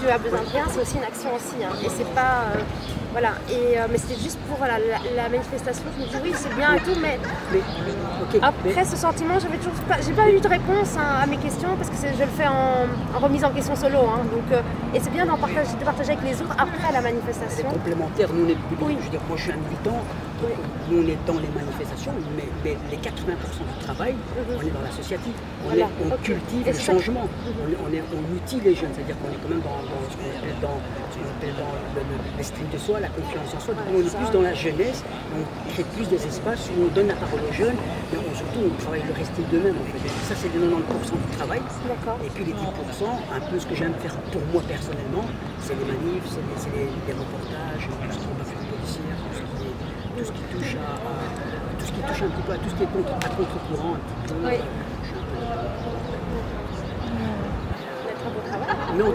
tu as besoin de rien, c'est aussi une action aussi. Hein. Et c'est pas... Voilà, mais c'était juste pour la manifestation, je me dis oui c'est bien et tout, mais après ce sentiment, j'ai pas eu de réponse à mes questions parce que je le fais en remise en question solo, hein, donc, et c'est bien de partager avec les autres après la manifestation. C'est complémentaire, nous on est, je veux dire, moi je suis un militant, nous on est dans les manifestations, mais les 80% du travail, on est dans l'associatif, on cultive le changement, on outille les jeunes, c'est-à-dire qu'on est quand même dans ce qu'on appelle dans l'estime de soi, la confiance en soi. Donc on est plus dans la jeunesse, on crée plus des espaces où on donne la parole aux jeunes, mais surtout on travaille leur estime d'eux-mêmes en fait. Et ça c'est les 90% du travail. Et puis les 10%, un peu ce que j'aime faire pour moi personnellement, c'est les manifs, c'est les reportages, tout ce qui est policière, tout ce qui touche à tout ce qui touche un petit peu à tout ce qui est à contre-courant. Oui. Mais en tout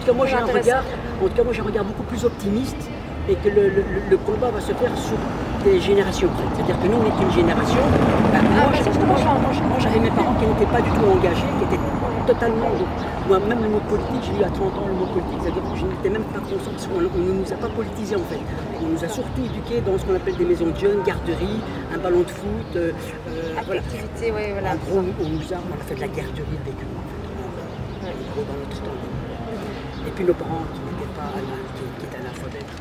cas, moi j'ai un regard beaucoup plus optimiste et que le combat va se faire sur des générations. C'est-à-dire que nous, on est une génération. Moi, j'avais mes parents qui n'étaient pas du tout engagés, qui étaient totalement. Moi-même, le mot politique, j'ai eu à 30 ans le mot politique, c'est-à-dire que je n'étais même pas conscient, parce qu'on ne nous a pas politisés en fait. On nous a surtout éduqués dans ce qu'on appelle des maisons de jeunes, garderies, un ballon de foot. Voilà. Ouais, voilà. En gros, on a fait de la garderie de vécu, en fait. En gros, dans notre temps. Et puis nos parents qui n'étaient pas qui étaient analphabètes.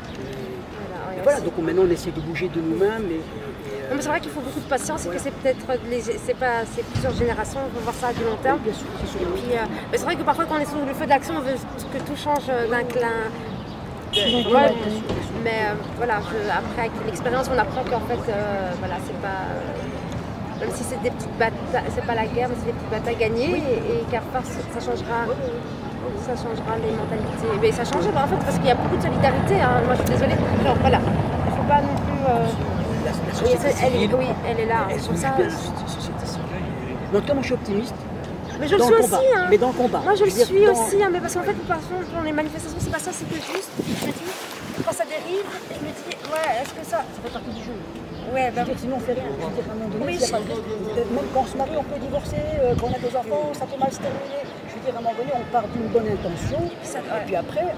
Voilà, donc maintenant on essaie de bouger de nous-mêmes. Non, mais c'est vrai qu'il faut beaucoup de patience et que c'est peut-être c'est plusieurs générations, on va voir ça à du long terme. Bien sûr, c'est sûr. Et puis, mais c'est vrai que parfois quand on est sur le feu d'action, on veut que tout change d'un clin. Ouais, mais voilà, après avec l'expérience, on apprend qu'en fait, voilà, c'est pas. Même si c'est des petites batailles, c'est pas la guerre, mais c'est des petites batailles gagnées et qu'à part ça changera les mentalités. Mais ça changera en fait parce qu'il y a beaucoup de solidarité. Hein. Moi je suis désolée, genre voilà, il ne faut pas non plus. La société civile, oui, elle est là. Elle Pour ça. En tout cas, moi je suis optimiste. Mais je le suis aussi. Hein. Mais dans le combat. Moi je le suis aussi, hein, mais parce qu'en fait, parfois dans les manifestations, c'est pas ça, c'est que juste, je me dis, quand ça dérive, je me dis, ouais, est-ce que ça fait partie du jeu? Ouais, ben, sinon on fait rien. Je veux dire, à un moment donné, oui, même quand on se marie, on peut divorcer, quand on a des enfants, ça peut mal se terminer. Je veux dire, à un moment donné, on part d'une bonne intention. Et puis après,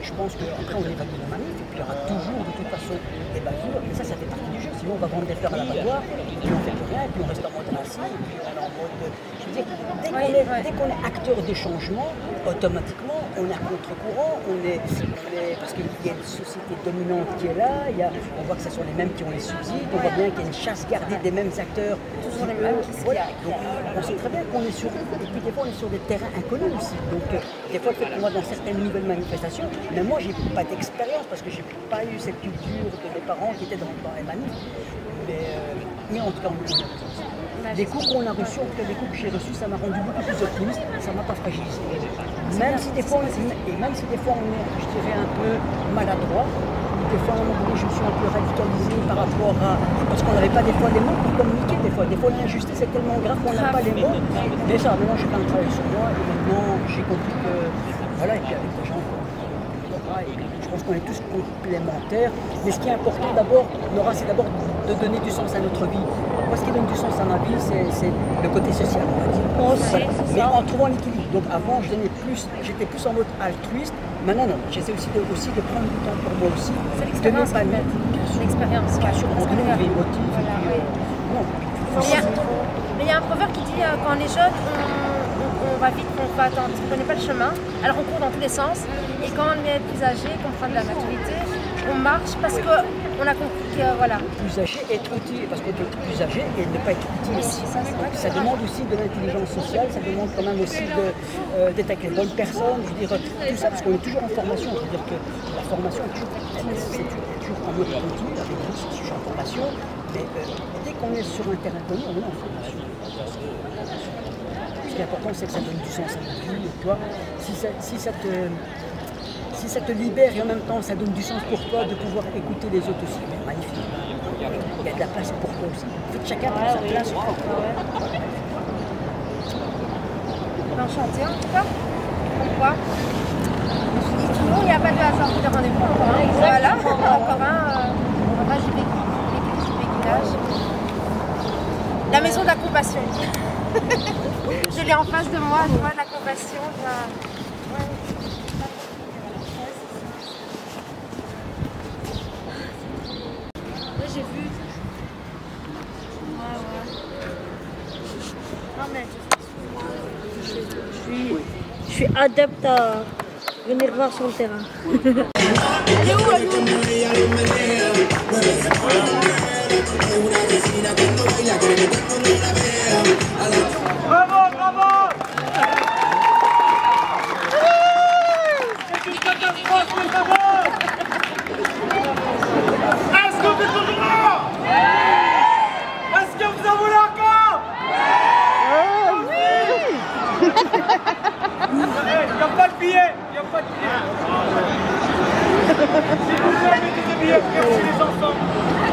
je pense qu'après, on évacue la manif. Et puis il y aura toujours, de toute façon, des bavures. Mais ça fait partie du jeu. Sinon, on va vendre des fleurs à l'abattoir, et puis on fait plus rien, et puis on reste en mode assis, et puis on est en mode. Je veux dire, dès qu'on est acteur de changement, automatiquement, on est à contre-courant, parce qu'il y a une société dominante qui est là, on voit que ce sont les mêmes qui ont les subsides, on voit bien qu'il y a une chasse gardée des mêmes acteurs. Toujours les mêmes qui se voilà. Donc on sait très bien qu'on est sur, et puis des fois on est sur des terrains inconnus aussi. Donc des fois peut-être qu'on va dans certaines nouvelles manifestations, mais moi j'ai pas d'expérience parce que j'ai pas eu cette culture de mes parents qui étaient dans les manifs. Mais en tout cas on a des coups qu'on a reçus, en tout cas des coups que j'ai reçus, ça m'a rendu beaucoup plus optimiste, ça m'a pas fragilisé. Même si des fois on est, je dirais, un peu maladroit, des fois à un moment donné je me suis un peu radicalisé par rapport à. Parce qu'on n'avait pas des fois les mots pour communiquer, des fois l'injustice est tellement grave qu'on n'a pas les mots. Mais ça, maintenant j'ai quand même travaillé sur moi et maintenant j'ai compris que. Voilà, et puis avec des gens. Je pense qu'on est tous complémentaires. Mais ce qui est important d'abord, Laura, c'est d'abord de donner du sens à notre vie. Moi, ce qui donne du sens à ma vie, c'est le côté social, on va dire. Voilà. Mais en trouvant l'équilibre. Donc avant, j'étais plus en mode altruiste. Maintenant, non. J'essaie aussi de prendre du temps pour moi aussi. C'est l'expérience, en fait. L'expérience, bien sûr. On donne des motifs. Mais il y a un proverbe qui dit quand on est jeune, on va vite, on va attendre, parce qu'on ne connaît pas le chemin. Alors on court dans tous les sens. Et quand on est plus âgé, qu'on prend de la maturité, on marche parce qu'on a compris que voilà. Plus âgé, être utile, parce qu'on peut être plus âgé et ne pas être utile aussi. Ça demande aussi de l'intelligence sociale, ça demande quand même aussi d'être avec les bonnes personnes, je veux dire, tout ça, parce qu'on est toujours en formation. Je veux dire que la formation est toujours en mode continu, avec nous, je suis en formation, mais dès qu'on est sur un terrain connu, on est en formation. Ce qui est important, c'est que ça donne du sens à notre vie, et toi, si ça te libère et en même temps ça donne du sens pour toi de pouvoir écouter les autres aussi, c'est magnifique. Il y a de la place pour toi aussi. En fait, chacun prend sa place. Enchanté en tout cas. Pourquoi? Je me suis dit toujours, il n'y a pas de hasard pour des rendez-vous. Encore un. Voilà, encore un béguinage. La maison de la compassion. Je l'ai en face de moi, je vois de la compassion. J'ai vu. Non mais je suis adepte à venir voir sur le terrain. Elle est où, elle est où? Bravo, bravo! C'est une catastrophe, mais bravo! Est-ce que vous êtes toujours là? Est-ce que vous en voulez encore? Oui! Il n'y a pas de billets! Il n'y a pas de billets! S'il vous plaît, mettez des billets. Merci les enfants.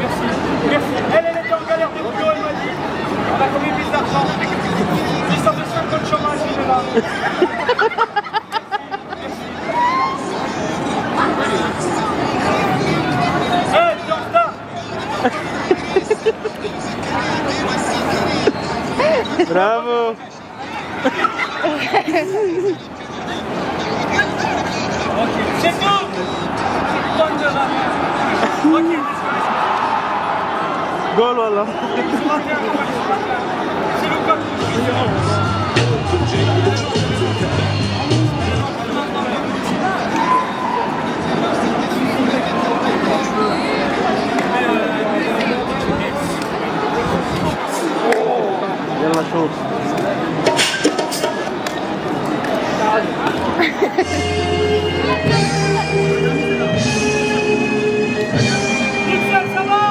Merci. Merci. Elle est en galère. des bouillons, il m'a dit. On a combien de pièces d'argent? 850 chômage, il est là. Hey, t'es en retard. Bravo. C'est tout. Ok, Goal, voilà. c'est le code. Bien la chose. Ixel, ça va?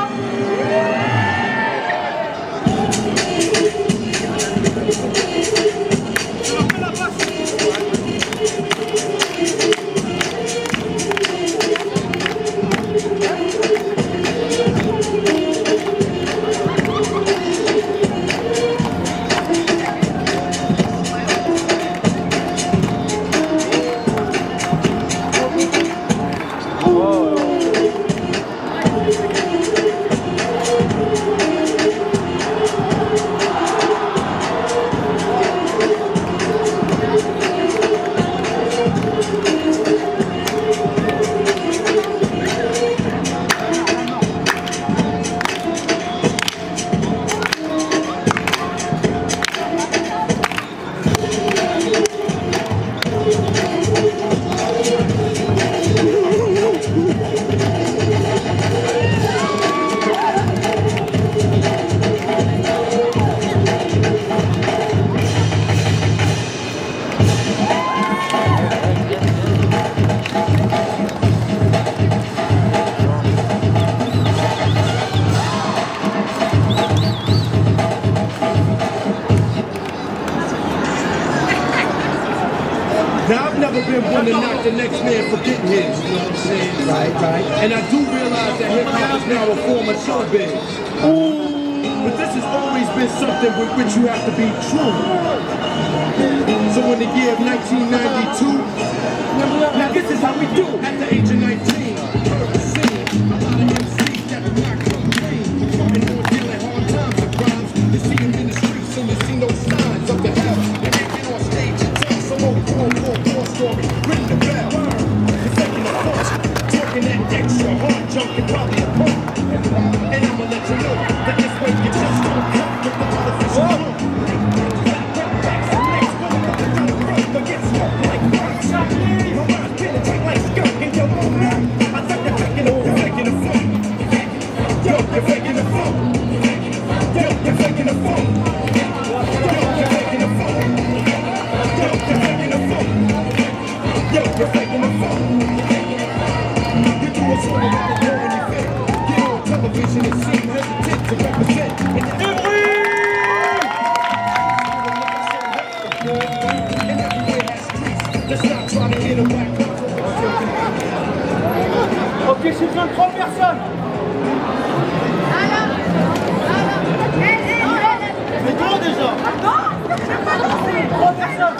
Now, I've never been one to knock the next man for getting his, you know what I'm saying? Right, right. And I do realize that hip-hop is now a form of showbiz. But this has always been something with which you have to be true. So in the year of 1992, now this is how we do at the age of 19. Ok, j'ai besoin de 3 personnes. Mais toi déjà. 3 personnes.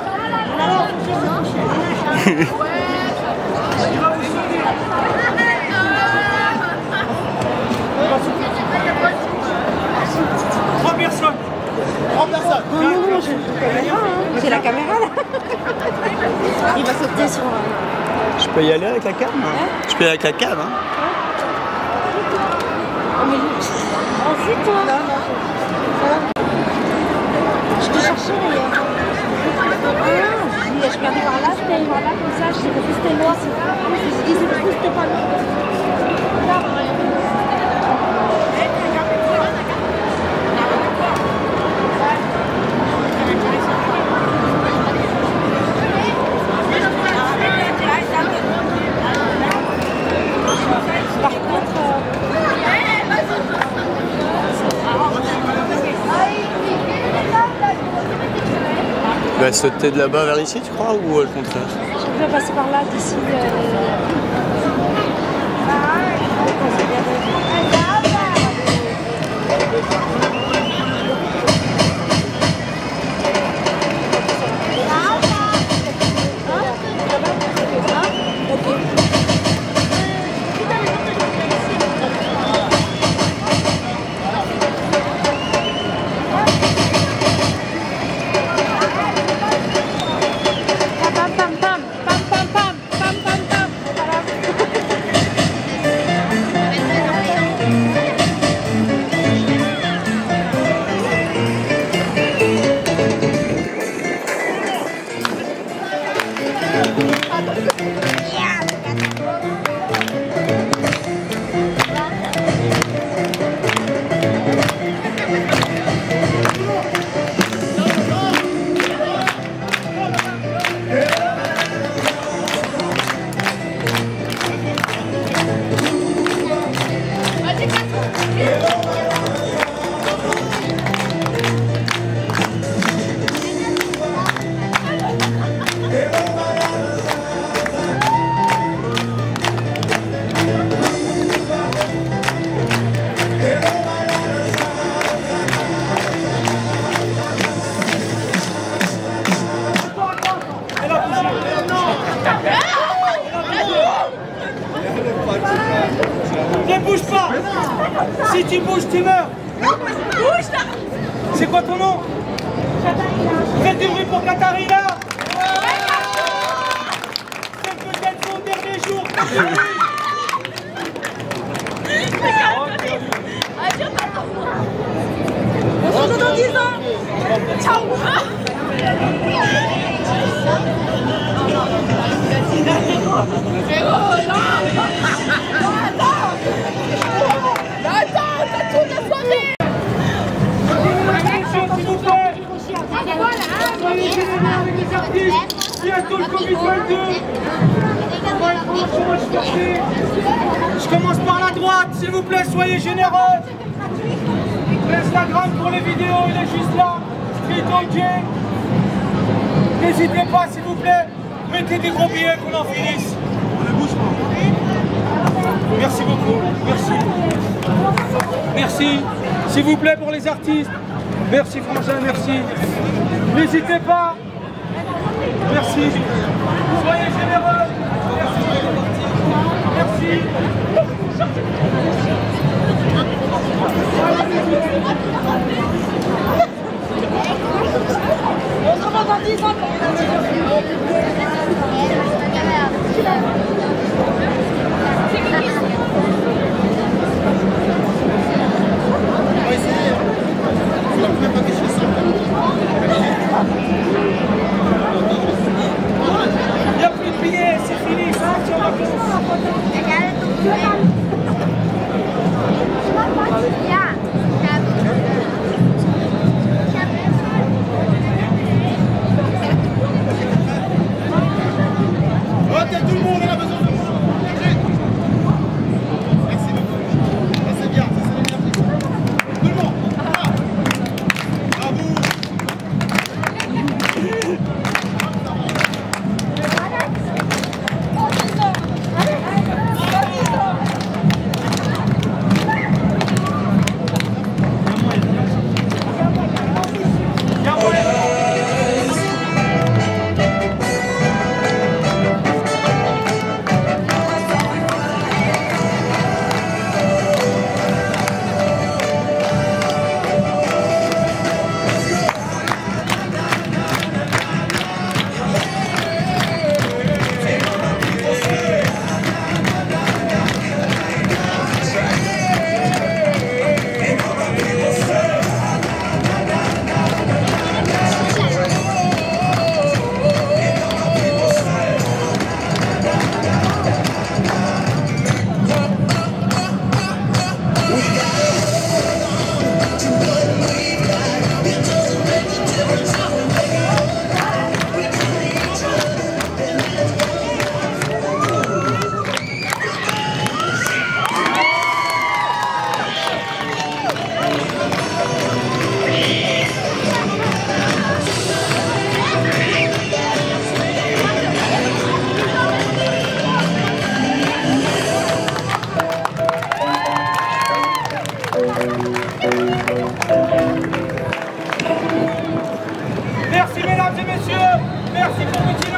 J'ai la caméra là. Il va sauter sur... Je peux y aller avec la cam hein? Je peux y aller avec la cam hein? Ensuite, toi. Je te cherchais d'ailleurs. Je suis regardée par là, j'étais allée par là, comme ça, je sais que c'était noir. Je me suis dit, c'est parce que c'était pas noir. Tu vas sauter de là-bas vers ici, tu crois, ou le contraire? Je vais passer par là, d'ici. Si tu bouges, tu meurs. Bouge là. C'est quoi ton nom? Faites du bruit pour Katharina. C'est peut-être son dernier jour. On se retrouve dans 10 ans. Ciao. Attends, t'as tout défendu. S'il vous plaît. Soyez généreux avec les artistes. Bientôt le Covid-22. Je commence par la droite, s'il vous plaît, soyez généreux. L'Instagram pour les vidéos, il est juste là. Street Talking. N'hésitez pas, s'il vous plaît. Mettez des gros billets qu'on en finisse. On ne bouge pas. Merci beaucoup. Merci. Merci. S'il vous plaît pour les artistes. Merci Frangin, merci. N'hésitez pas. Merci. Soyez généreux. Merci. On se revoit dans 10 ans. Il n'y a plus de billets, c'est fini, ça, tu en Ok, tout le monde, on a besoin de vous. Merci beaucoup. Ça c'est bien, ça c'est bien pris. Tout le monde. Bravo. Merci mesdames et messieurs, merci pour votre